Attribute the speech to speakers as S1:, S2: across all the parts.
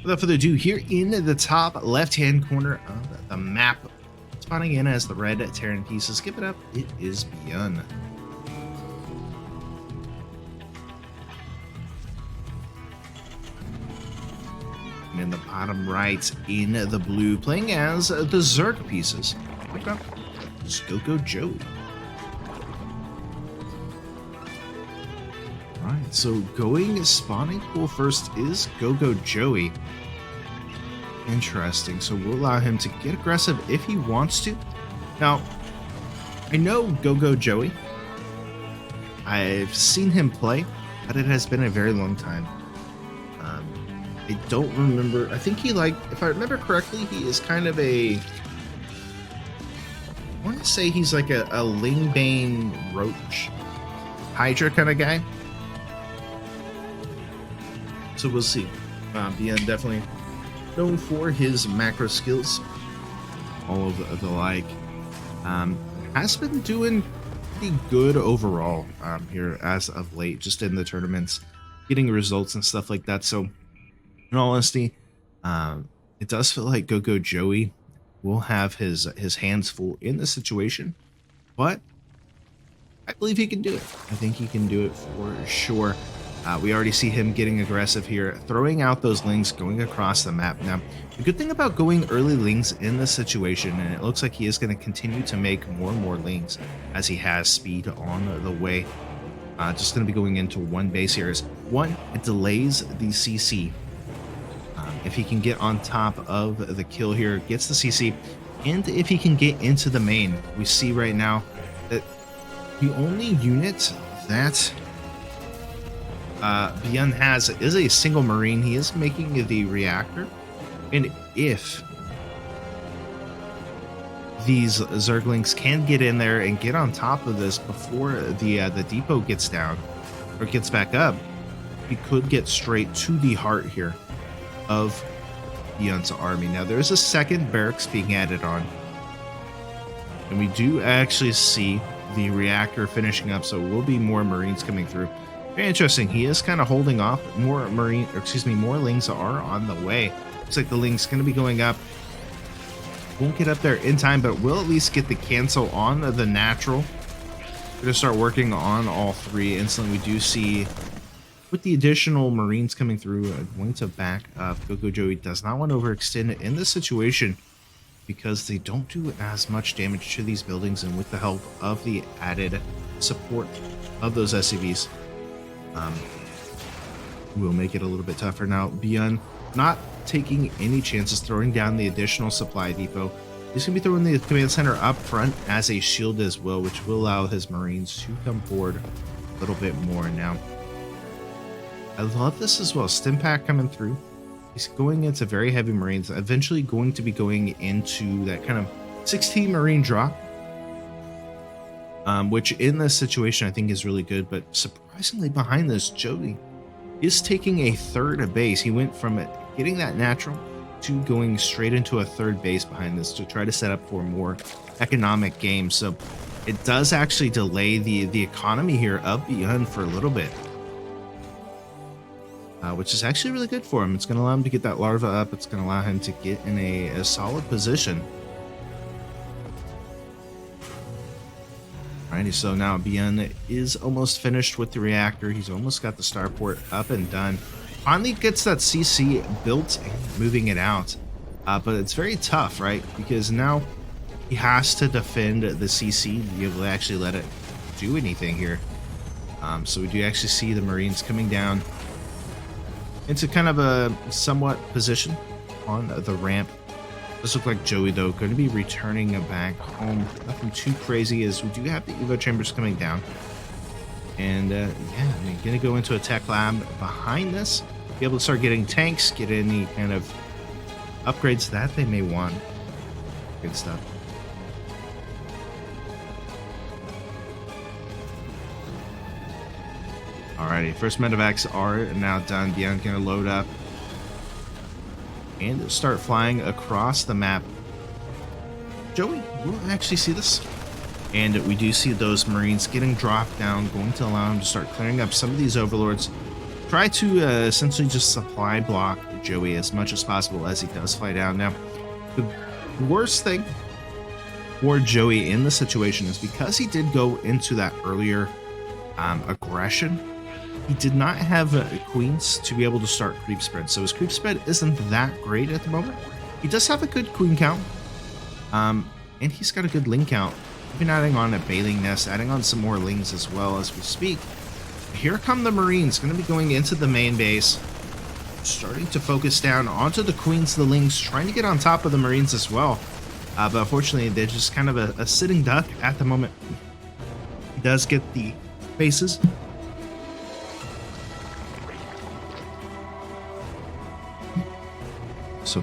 S1: Without further ado, here in the top left-hand corner of the map, spawning in as the red Terran pieces. Give it up, it is BYUN. And in the bottom right, in the blue, playing as the Zerg pieces. Pick up GOGOJOEY. Alright, so going spawning pool first is GOGOJOEY. Interesting, so we'll allow him to get aggressive if he wants to. Now, I know GOGOJOEY. I've seen him play, but it has been a very long time. I don't remember. I think he, like, if I remember correctly, he is kind of a, I want to say he's like a Lingbane roach Hydra kind of guy. So we'll see. BYUN definitely known for his macro skills. All of the like. Has been doing pretty good overall here as of late, just in the tournaments, getting results and stuff like that. So in all honesty, it does feel like GOGOJOEY will have his hands full in this situation, but I believe he can do it. I think he can do it for sure. We already see him getting aggressive here, throwing out those lings, going across the map. Now, the good thing about going early lings in this situation, and it looks like he is going to continue to make more and more lings as he has speed on the way. Just going to be going into one base here. Is one, it delays the CC. If he can get on top of the kill here, gets the CC, and if he can get into the main, we see right now that the only unit that BYUN has is a single Marine. He is making the reactor, and if these Zerglings can get in there and get on top of this before the depot gets down or gets back up, he could get straight to the heart here of BYUN's army. Now there's a second barracks being added on, and we do actually see the reactor finishing up, so it will be more Marines coming through. Very interesting. He is kind of holding off. More lings are on the way. Looks like the ling's going to be going up. Won't get up there in time, but will at least get the cancel on the natural. We're going to start working on all three instantly. We do see, with the additional Marines coming through, going to back up. GOGOJOEY does not want to overextend in this situation because they don't do as much damage to these buildings, and with the help of the added support of those SCVs, will make it a little bit tougher. Now, BYUN not taking any chances, throwing down the additional supply depot. He's going to be throwing the command center up front as a shield as well, which will allow his Marines to come forward a little bit more. Now, I love this as well. Stimpak coming through. He's going into very heavy Marines, eventually going to be going into that kind of 16 Marine drop, which in this situation I think is really good. But surprisingly, behind this, Joey is taking a third base. He went from getting that natural to going straight into a third base behind this to try to set up for more economic games. So it does actually delay the economy here of BYUN for a little bit, which is actually really good for him. It's going to allow him to get that larva up. It's going to allow him to get in a solid position. Alrighty, so now BYUN is almost finished with the reactor. He's almost got the starport up and done. Finally gets that CC built and moving it out. But it's very tough, right? Because now he has to defend the CC to be able to actually let it do anything here. So we do actually see the Marines coming down into kind of a somewhat position on the ramp. This looks like Joey, though, going to be returning back home. Nothing too crazy, as we do have the Evo chambers coming down. And, yeah, I mean, going to go into a tech lab behind this. Be able to start getting tanks, get any kind of upgrades that they may want. Good stuff. Alrighty, first medevacs are now done. BYUN going to load up and start flying across the map. Joey will actually see this, and we do see those Marines getting dropped down, going to allow him to start clearing up some of these overlords. try to essentially just supply block Joey as much as possible as he does fly down. Now, the worst thing for Joey in the situation is because he did go into that earlier aggression, he did not have queens to be able to start creep spread. So his creep spread isn't that great at the moment. He does have a good queen count, and he's got a good ling count. Even adding on a bailing nest, adding on some more lings as well as we speak. Here come the Marines, going to be going into the main base, starting to focus down onto the queens, the lings, trying to get on top of the Marines as well. But unfortunately, they're just kind of a sitting duck at the moment. He does get the bases. So,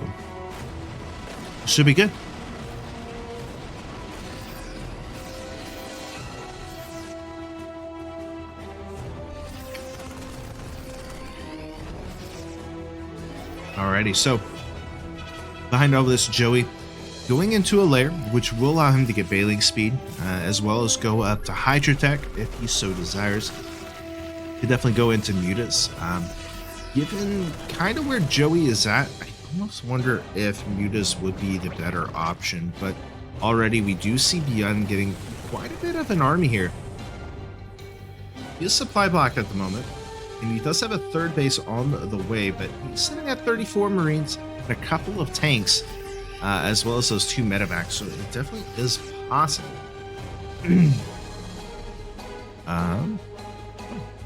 S1: should be good. Alrighty, so behind all this, Joey going into a lair, which will allow him to get bailing speed, as well as go up to Hydra Tech if he so desires. Could definitely go into Mutas. Given kind of where Joey is at, I almost wonder if Mutas would be the better option, but already we do see BYUN getting quite a bit of an army here. He is supply blocked at the moment, and he does have a third base on the way, but he's sitting at 34 Marines and a couple of tanks, as well as those 2 medevacs, so it definitely is possible.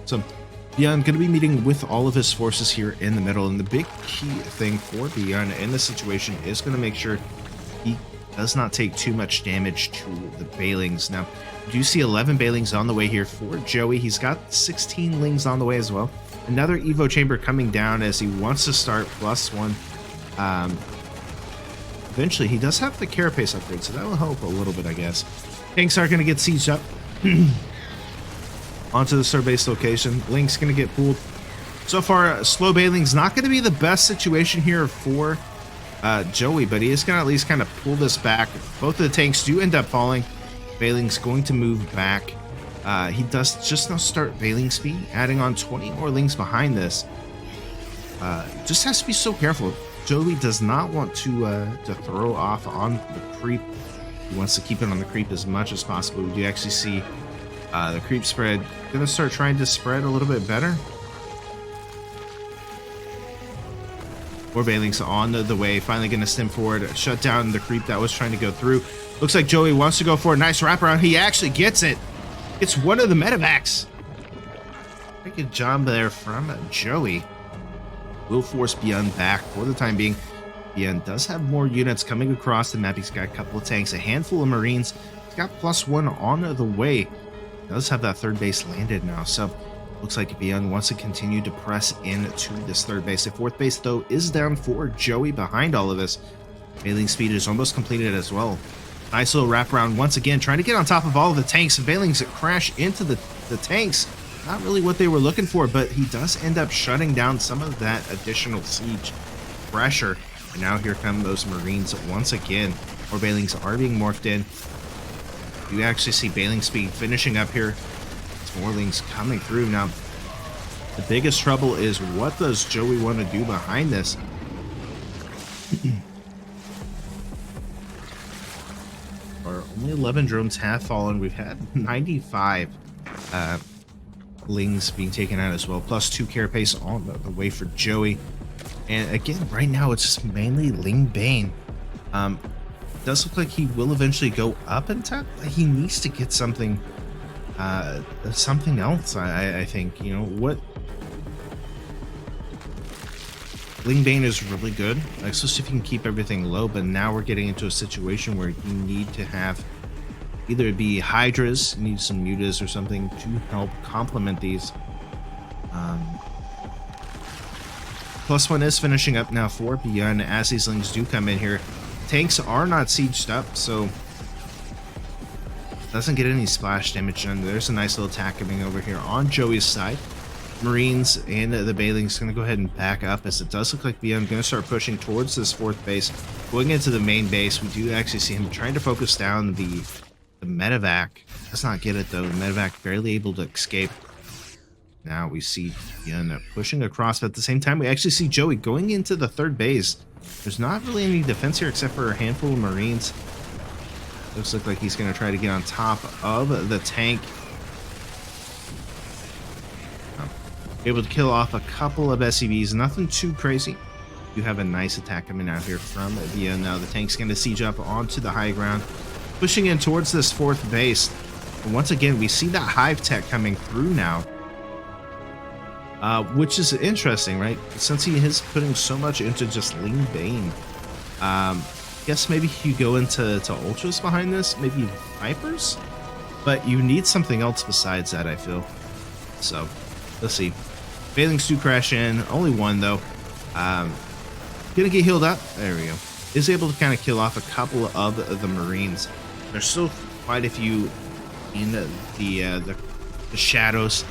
S1: So BYUN going to be meeting with all of his forces here in the middle, and the big key thing for BYUN in this situation is going to make sure he does not take too much damage to the bailings. Now, you do see 11 bailings on the way here for Joey. He's got 16 lings on the way as well. Another Evo chamber coming down as he wants to start +1. Eventually, he does have the carapace upgrade, so that will help a little bit, I guess. Tanks are going to get sieged up onto the third base location. Link's going to get pulled. So far, slow bailing's not going to be the best situation here for Joey, but he is going to at least kind of pull this back. Both of the tanks do end up falling. Bailing's going to move back. He does just now start bailing speed, adding on 20 more lings behind this. Just has to be so careful. Joey does not want to throw off on the creep. He wants to keep it on the creep as much as possible. We do actually see the creep spread going to start trying to spread a little bit better. More bailings on the way, finally going to stem forward, shut down the creep that was trying to go through. Looks like Joey wants to go for a nice wraparound. He actually gets it. It's one of the medevacs. Very good job there from Joey. Will force BYUN back for the time being. BYUN does have more units coming across the map. He's got a couple of tanks, a handful of Marines. He's got +1 on the way. Does have that third base landed now, so looks like BYUN wants to continue to press into this third base. The fourth base, though, is down for Joey behind all of this. Bailing speed is almost completed as well. Nice little wraparound once again, trying to get on top of all of the tanks. Bailings that crash into the tanks. Not really what they were looking for, but he does end up shutting down some of that additional siege pressure. And now here come those Marines once again. More Bailings are being morphed in. You actually see bailing speed finishing up here. More lings coming through. Now, the biggest trouble is what does Joey want to do behind this? Or only 11 drones have fallen. We've had 95 lings being taken out as well, +2 carapace on the way for Joey. And again, right now it's just mainly Ling Bane. Does look like he will eventually go up and tap. He needs to get something else. I think, you know what, Ling Bane is really good, especially if you can keep everything low, but now we're getting into a situation where you need to have either it be Hydras, you need some Mutas or something to help complement these. +1 is finishing up now for BYUN as these lings do come in here. Tanks are not sieged up, so doesn't get any splash damage done. There's a nice little attack coming over here on Joey's side. Marines and the Bailing's going to go ahead and back up, as it does look like BYUN going to start pushing towards this fourth base. Going into the main base, we do actually see him trying to focus down the medevac. Does not get it though. The medevac barely able to escape. Now we see BYUN pushing across, but at the same time, we actually see Joey going into the third base. There's not really any defense here except for a handful of Marines. Looks like he's going to try to get on top of the tank. Able to kill off a couple of SCVs, nothing too crazy. You have a nice attack coming out here from BYUN. Now the tank's going to siege up onto the high ground, pushing in towards this fourth base. And once again, we see that hive tech coming through now. Which is interesting, right? Since he is putting so much into just Ling Bane. Guess maybe you go into Ultras behind this, maybe Vipers? But you need something else besides that, I feel. So, let's see. Bailings do crash in, only one though. Gonna get healed up, there we go. Is able to kind of kill off a couple of the Marines. There's still quite a few in the shadows.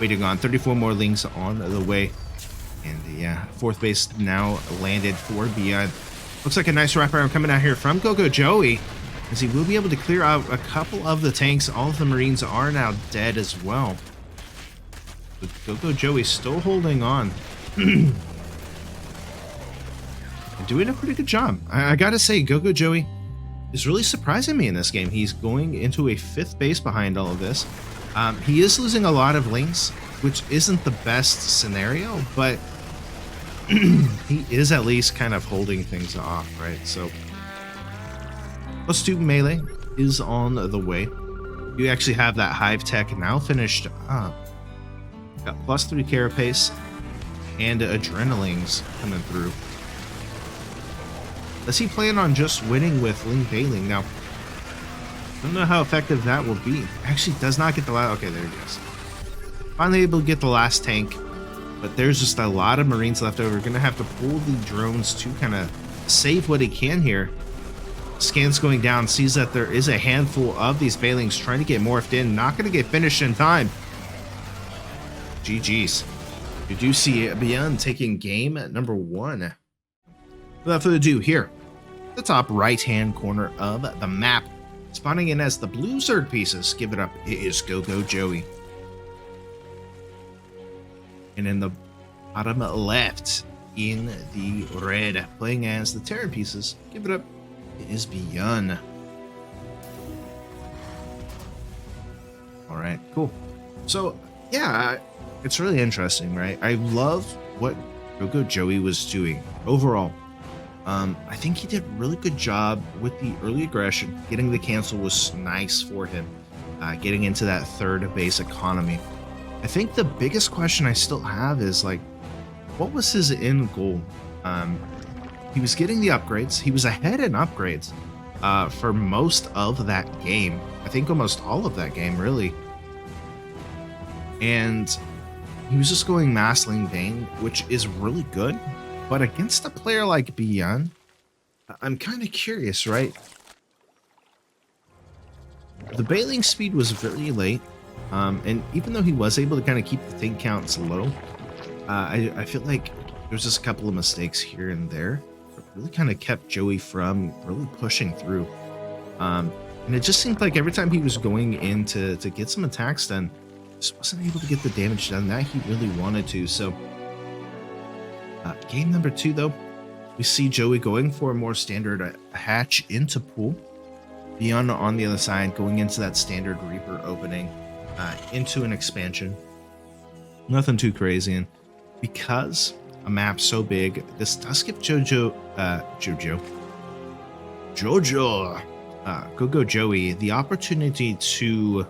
S1: Waiting on 34 more Lings on the way. And yeah, fourth base now landed for BYUN. Looks like a nice wraparound coming out here from GOGOJOEY, as he will be able to clear out a couple of the tanks. All of the Marines are now dead as well. But GOGOJOEY still holding on. And doing a pretty good job. I gotta say, GOGOJOEY is really surprising me in this game. He's going into a fifth base behind all of this. He is losing a lot of Lings, which isn't the best scenario, but he is at least kind of holding things off, right? So, +2 melee is on the way. You actually have that hive tech now finished up. Got +3 carapace and adrenalines coming through. Does he plan on just winning with Ling Bailing? Now, I don't know how effective that will be. Actually, does not get the last. Okay, there he goes. Finally able to get the last tank, but there's just a lot of Marines left over. Gonna have to pull the drones to kind of save what he can here. Scans going down, sees that there is a handful of these Bailings trying to get morphed in. Not gonna get finished in time. GG's. You do see BYUN taking game at number 1. Without further ado, here, the top right-hand corner of the map. Spawning in as the blue Zerg pieces, give it up, it is GOGOJOEY. And in the bottom left, in the red, playing as the Terran pieces, give it up, it is BYUN. Alright, cool. So, yeah, it's really interesting, right? I love what GOGOJOEY was doing overall. I think he did a really good job with the early aggression. Getting the cancel was nice for him. Getting into that third base economy. I think the biggest question I still have is, like, what was his end goal? He was getting the upgrades. He was ahead in upgrades for most of that game. I think almost all of that game, really. And he was just going mass Ling Bane, which is really good. But against a player like BYUN, I'm kind of curious, right? The bailing speed was very late, and even though he was able to kind of keep the tank counts low, I feel like there's just a couple of mistakes here and there that really kind of kept Joey from really pushing through. And it just seemed like every time he was going in to get some attacks done, just wasn't able to get the damage done that he really wanted to. So game number 2, though, we see Joey going for a more standard hatch into pool. BYUN on the other side, going into that standard Reaper opening, into an expansion. Nothing too crazy, and because a map's so big, this does give GOGOJOEY the opportunity to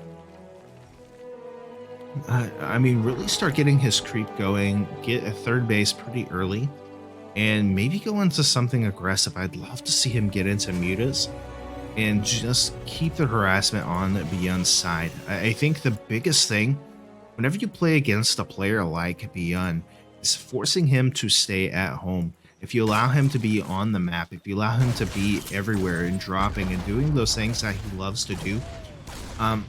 S1: really start getting his creep going, get a third base pretty early, and maybe go into something aggressive. I'd love to see him get into mutas and just keep the harassment on BYUN's side. I think the biggest thing, whenever you play against a player like BYUN, is forcing him to stay at home. If you allow him to be on the map, if you allow him to be everywhere and dropping and doing those things that he loves to do, I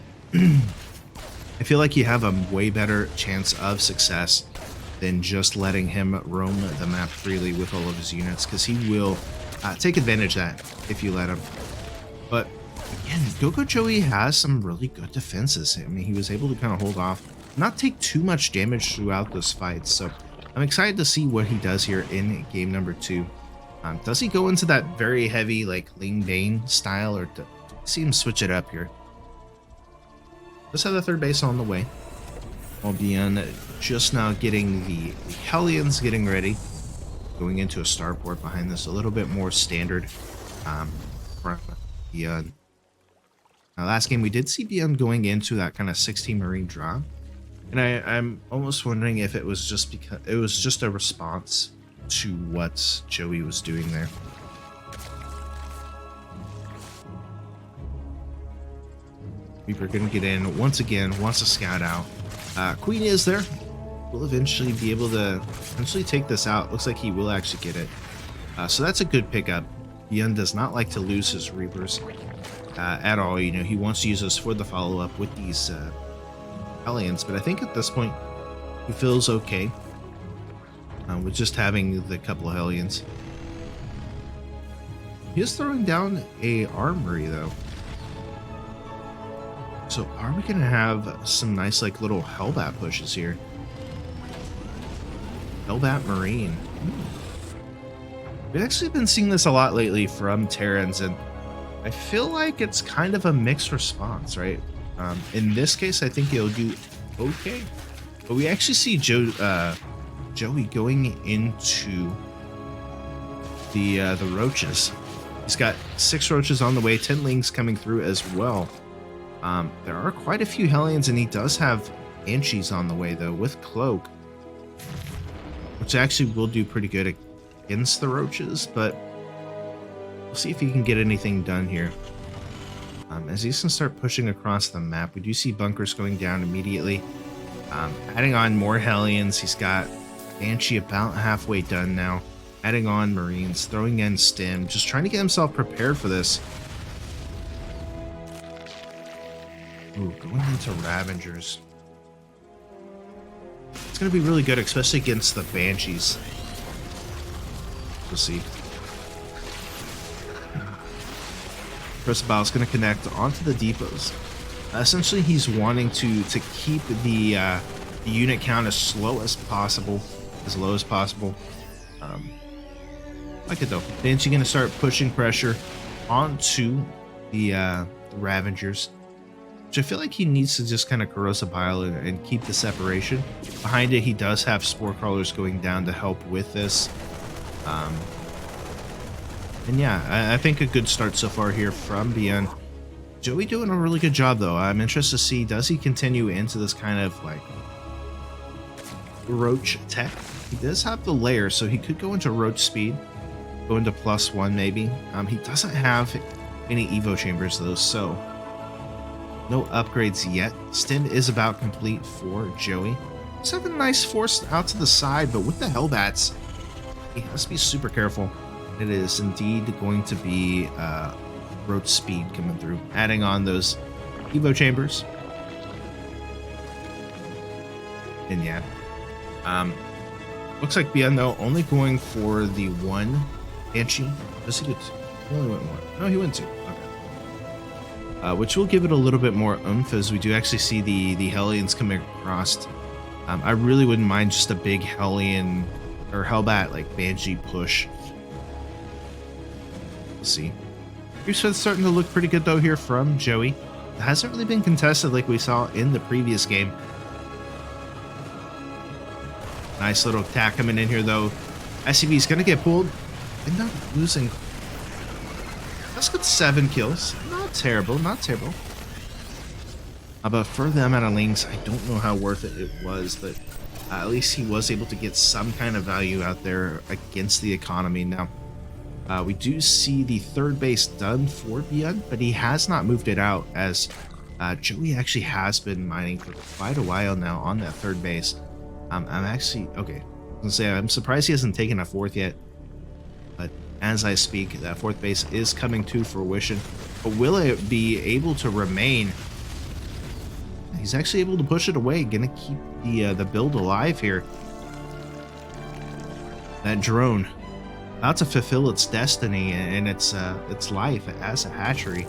S1: feel like you have a way better chance of success than just letting him roam the map freely with all of his units, because he will take advantage of that if you let him. But again, GOGOJOEY has some really good defenses. I mean, he was able to kind of hold off not take too much damage throughout this fight. So I'm excited to see what he does here in game number 2. Does he go into that very heavy like Ling Bane style, or do you see him switch it up here? Let's have the third base on the way. While BYUN just now getting the Hellions getting ready. Going into a starport behind this, a little bit more standard from BYUN. Now, last game we did see BYUN going into that kind of 16 Marine drop, and I'm almost wondering if it was just because it was just a response to what Joey was doing there. We're gonna get in once again, wants to scout out. Queen is there. We'll eventually be able to take this out. Looks like he will actually get it. So that's a good pickup. BYUN does not like to lose his Reapers at all. You know, he wants to use us for the follow-up with these Hellions, but I think at this point he feels okay with just having the couple of Hellions. He is throwing down a armory though. So are we gonna have some nice like little Hellbat pushes here? Hellbat Marine. We've actually been seeing this a lot lately from Terrans, and I feel like it's kind of a mixed response, right? In this case, I think it'll do okay, but we actually see Joey going into the roaches. He's got 6 roaches on the way, 10 lings coming through as well. There are quite a few Hellions, and he does have Banshees on the way though with Cloak, which actually will do pretty good against the roaches, but we'll see if he can get anything done here. As he's gonna start pushing across the map, we do see bunkers going down immediately. Adding on more Hellions, he's got Banshee about halfway done now. Adding on Marines, throwing in Stim, just trying to get himself prepared for this. Ooh, going into Ravengers. It's going to be really good, especially against the Banshees. We'll see. First of all, it's going to connect onto the depots. Essentially, he's wanting to keep the unit count as low as possible. Like it though. Banshee going to start pushing pressure onto the Ravengers, which I feel like he needs to just kind of corrosive bile and keep the separation. Behind it, he does have spore crawlers going down to help with this. And yeah, I think a good start so far here from BYUN. Joey doing a really good job though. I'm interested to see, does he continue into this kind of like roach tech? He does have the layer, so he could go into roach speed, go into +1 maybe. He doesn't have any Evo chambers though, so no upgrades yet. Stim is about complete for Joey. Just have a nice force out to the side, but with the Hellbats, he has to be super careful. It is indeed going to be roach speed coming through, adding on those Evo chambers. And yeah, looks like BYUN though only going for the 1 Banshee. Does he only went 1? No, he went 2. Okay. Which will give it a little bit more oomph as we do actually see the Hellions coming across. I really wouldn't mind just a big Hellion or Hellbat like Banshee push. We'll see. Here's starting to look pretty good though here from Joey. It hasn't really been contested like we saw in the previous game. Nice little attack coming in here though. SCV is gonna get pulled. And not losing. That's got 7 kills. Not terrible, not terrible. But for the amount of lings, I don't know how worth it was, but at least he was able to get some kind of value out there against the economy. Now, we do see the 3rd base done for BYUN, but he has not moved it out, as Joey actually has been mining for quite a while now on that 3rd base. I'm actually, okay, I was gonna say, I'm surprised he hasn't taken a 4th yet, but as I speak, that 4th base is coming to fruition. But will it be able to remain? He's actually able to push it away, gonna keep the build alive here. That drone about to fulfill its destiny and its life as a hatchery,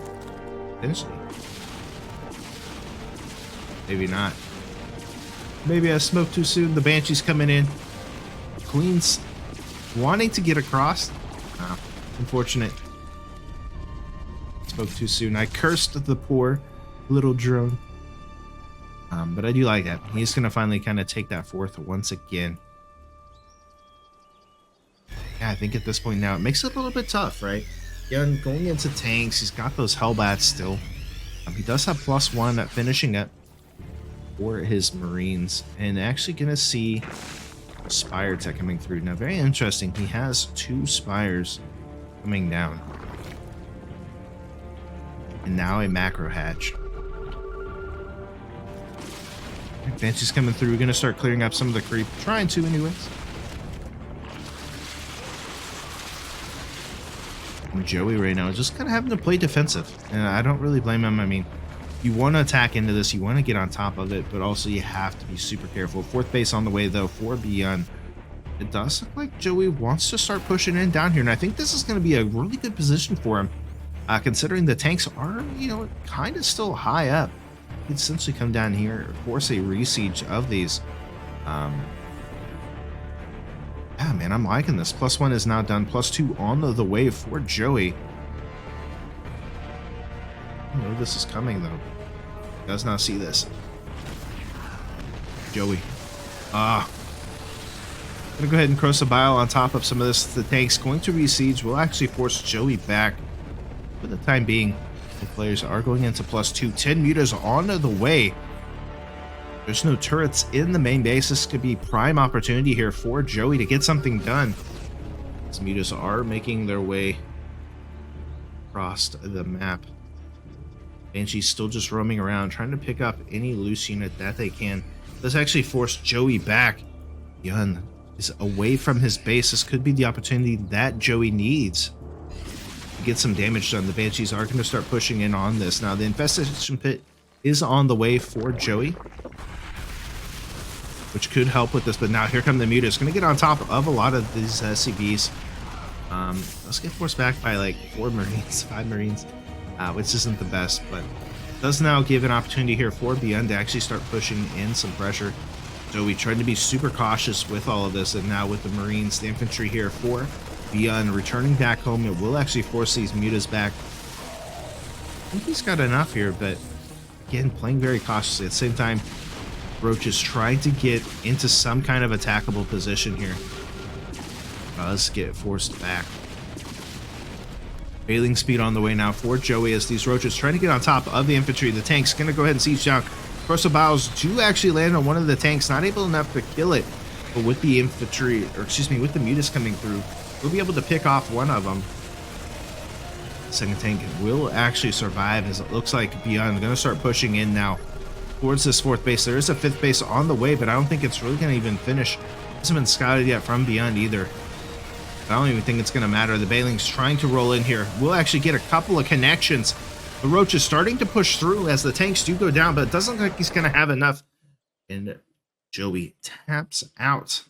S1: potentially. Maybe not. Maybe I smoked too soon. The Banshee's coming in. Queen's wanting to get across. Unfortunate. Spoke too soon. I cursed the poor little drone. But I do like that. He's going to finally kind of take that fourth once again. Yeah, I think at this point now, it makes it a little bit tough, right? Again, going into tanks, he's got those Hellbats still. He does have +1 at finishing up for his Marines. And actually going to see Spire Tech coming through. Now, very interesting. He has 2 Spires coming down. And now a Macro Hatch. Banshee's coming through. We're going to start clearing up some of the creep. Trying to anyways. And Joey right now is just kind of having to play defensive. And I don't really blame him. I mean, you want to attack into this. You want to get on top of it. But also you have to be super careful. 4th base on the way though for BYUN. It does look like Joey wants to start pushing in down here. And I think this is going to be a really good position for him. Considering the tanks are, you know, kind of still high up. He could essentially come down here, force a re-siege of these. Yeah, man, I'm liking this. +1 is now done. +2 on the way for Joey. I know this is coming, though. Does not see this. Joey. Gonna go ahead and cross a bile on top of some of this. The tank's going to re-siege. Will actually force Joey back. For the time being, the players are going into +2. 10 mutas on the way. There's no turrets in the main base. This could be prime opportunity here for Joey to get something done. These mutas are making their way across the map. Banshee's still just roaming around, trying to pick up any loose unit that they can. Let's actually force Joey back. BYUN is away from his base. This could be the opportunity that Joey needs. Get some damage done. The Banshees are going to start pushing in on this. Now, the infestation pit is on the way for Joey, which could help with this. But now here come the mutas. Going to get on top of a lot of these SCVs. Let's get forced back by like 4 Marines, 5 Marines, which isn't the best, but does now give an opportunity here for BYUN to actually start pushing in some pressure. Joey trying to be super cautious with all of this, and now with the Marines, the infantry here for BYUN returning back home. It will actually force these mutas back. I think he's got enough here, but again, playing very cautiously. At the same time, Roach is trying to get into some kind of attackable position here. Does get forced back. Failing speed on the way now for Joey as these Roaches trying to get on top of the infantry. The tank's going to go ahead and siege down. Crossbows do actually land on one of the tanks, not able enough to kill it. But with the infantry, or excuse me, with the mutas coming through, we'll be able to pick off one of them. Second tank will actually survive, as it looks like BYUN going to start pushing in now towards this 4th base. There is a 5th base on the way, but I don't think it's really going to even finish. Hasn't been scouted yet from BYUN either. I don't even think it's going to matter. The Bailing's trying to roll in here. We'll actually get a couple of connections. The Roach is starting to push through as the tanks do go down, but it doesn't look like he's going to have enough. And Joey taps out.